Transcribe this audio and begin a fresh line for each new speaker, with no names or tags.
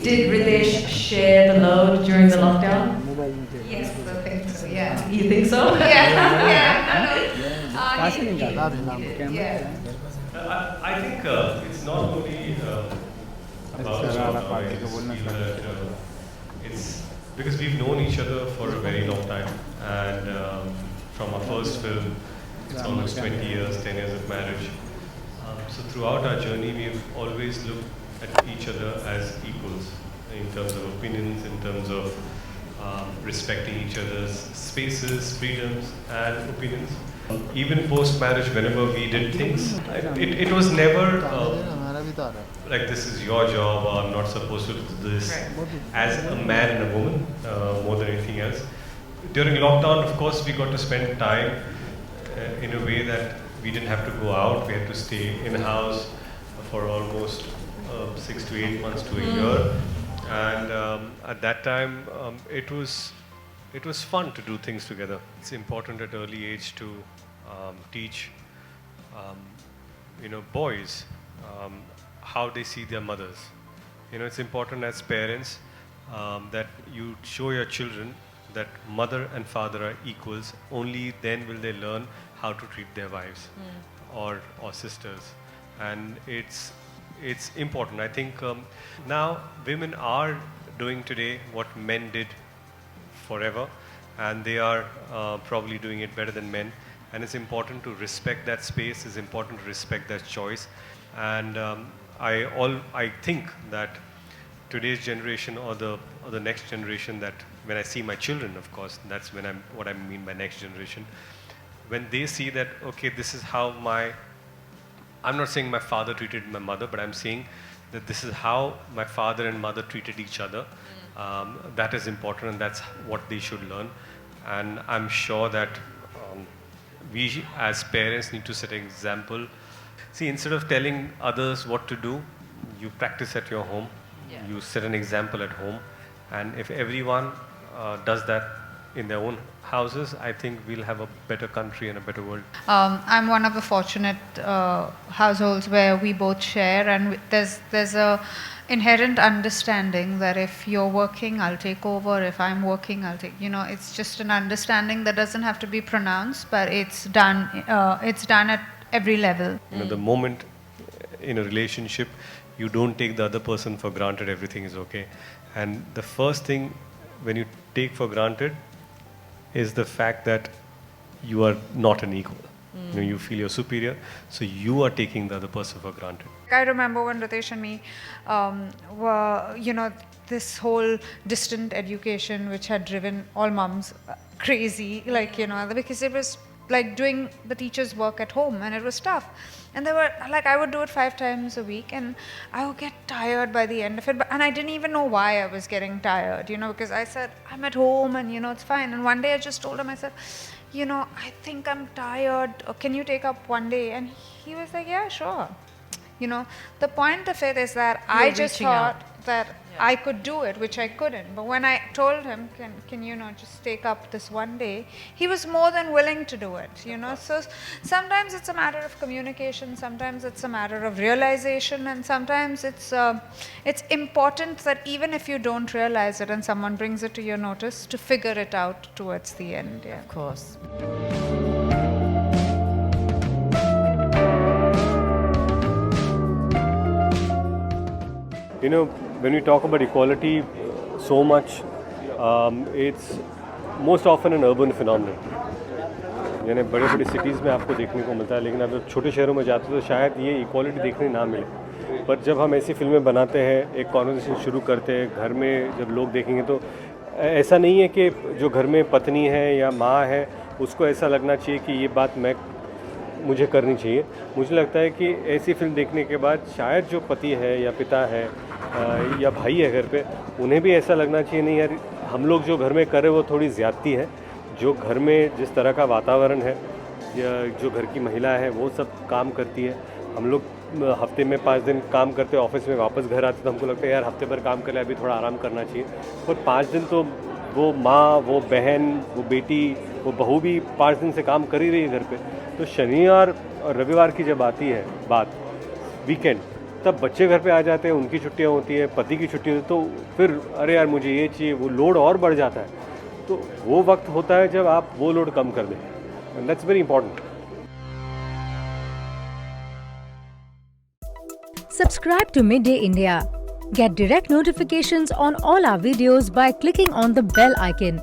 Did Ritesh share the load during the lockdown?
Yes, I think so, yeah.
You think so?
I think it's not only about it's because we've known each other for a very long time, and from our first film, it's almost 20 years, 10 years of marriage. So throughout our journey, we've always looked at each other as equals in terms of opinions, in terms of respecting each other's spaces, freedoms, and opinions. Even post-marriage, whenever we did things, it was never like this is your job or I'm not supposed to do this. As a man and a woman, more than anything else. During lockdown, of course, we got to spend time in a way that we didn't have to go out. We had to stay in-house for almost 6 to 8 months to a year. And at that time, it was fun to do things together. It's important at early age to teach, boys how they see their mothers. It's important as parents that you show your children that mother and father are equals. Only then will they learn how to treat their wives or sisters, and it's important. I think now women are doing today what men did forever, and they are probably doing it better than men. And it's important to respect that space. It's important to respect that choice. And I think that today's generation or the next generation, that when I see my children, of course, that's what I mean by next generation. When they see that, okay, this is how I'm not saying my father treated my mother, but I'm saying that this is how my father and mother treated each other. That is important, and that's what they should learn. And I'm sure that we as parents need to set an example. See, instead of telling others what to do, you practice at your home. Yeah. You set an example at home. And if everyone does that in their own houses, I think we'll have a better country and a better world.
I'm one of the fortunate households where we both share, and there's a inherent understanding that if you're working, I'll take over. If I'm working, I'll take. It's just an understanding that doesn't have to be pronounced, but it's done. It's done at every level.
The moment in a relationship, you don't take the other person for granted. Everything is okay, and the first thing when you take for granted is the fact that you are not an equal. You feel you're superior, so you are taking the other person for granted.
I remember when Ritesh and me were, this whole distant education which had driven all mums crazy, because it was like doing the teacher's work at home, and it was tough. And they were like, I would do it 5 times a week, and I would get tired by the end of it. And I didn't even know why I was getting tired, because I said, I'm at home and, it's fine. And one day I just told him, I said, I think I'm tired. Can you take up one day? And he was like, yeah, sure. The point of it is that I just thought that I could do it, which I couldn't. But when I told him, can you just take up this one day, he was more than willing to do it, So sometimes it's a matter of communication, sometimes it's a matter of realization, and sometimes it's important that even if you don't realize it and someone brings it to your notice, to figure it out towards the end. Yeah.
Of course.
When we talk about equality so much, it's most often an urban phenomenon. यानी बड़े-बड़े cities में आपको देखने को मिलता है, लेकिन आप जब छोटे शहरों में जाते हो तो शायद ये equality देखने ना मिले. पर जब हम ऐसी फिल्में बनाते हैं, एक conversation शुरू करते हैं, घर में जब लोग देखेंगे तो ऐसा नहीं है कि जो घर में पत्नी है या माँ है, उसको ऐसा लगना चाहिए कि ये बात मुझे करनी चाहिए. मुझे लगता है कि ऐसी फिल्म देखने के बाद शायद जो पति है या पिता है या भाई है घर पे, उन्हें भी ऐसा लगना चाहिए, नहीं यार, हम लोग जो घर में कर रहे हैं वो थोड़ी ज़्यादती है. जो घर में जिस तरह का वातावरण है या जो घर की महिला है वो सब काम करती है, हम लोग हफ्ते में 5 दिन काम करते ऑफिस में वापस घर आते तो हमको लगता है यार हफ्ते भर काम कर लिया, अभी थोड़ा आराम करना चाहिए। पर 5 दिन तो वो माँ, वो बहन, वो बेटी, वो बहू भी 5 दिन से काम कर ही रही है घर पे। तो शनिवार और रविवार की जब आती है बात, वीकेंड, तब बच्चे घर पे आ जाते हैं, उनकी छुट्टियां होती है, पति की छुट्टी होती है, तो फिर अरे यार मुझे ये चाहिए, वो लोड और बढ़ जाता है। तो वो वक्त होता है जब आप वो लोड कम कर दें, and that's very important.
Subscribe to Midday India. Get direct notifications on all our videos by clicking on the bell icon.